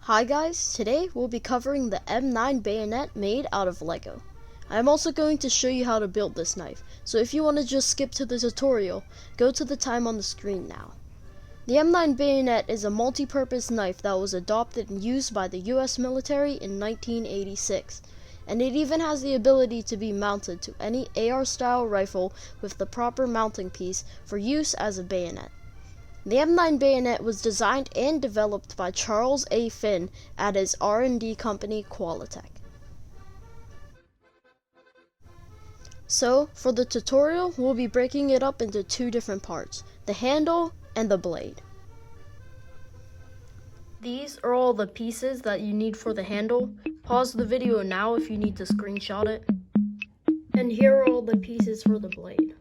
Hi guys, today we'll be covering the M9 bayonet made out of Lego. I'm also going to show you how to build this knife, so if you want to just skip to the tutorial, go to the time on the screen now. The M9 bayonet is a multi-purpose knife that was adopted and used by the US military in 1986, and it even has the ability to be mounted to any AR-style rifle with the proper mounting piece for use as a bayonet. The M9 bayonet was designed and developed by Charles A. Finn at his R&D company Qualitech. So, for the tutorial, we'll be breaking it up into two different parts, the handle and the blade. These are all the pieces that you need for the handle. Pause the video now if you need to screenshot it. And here are all the pieces for the blade.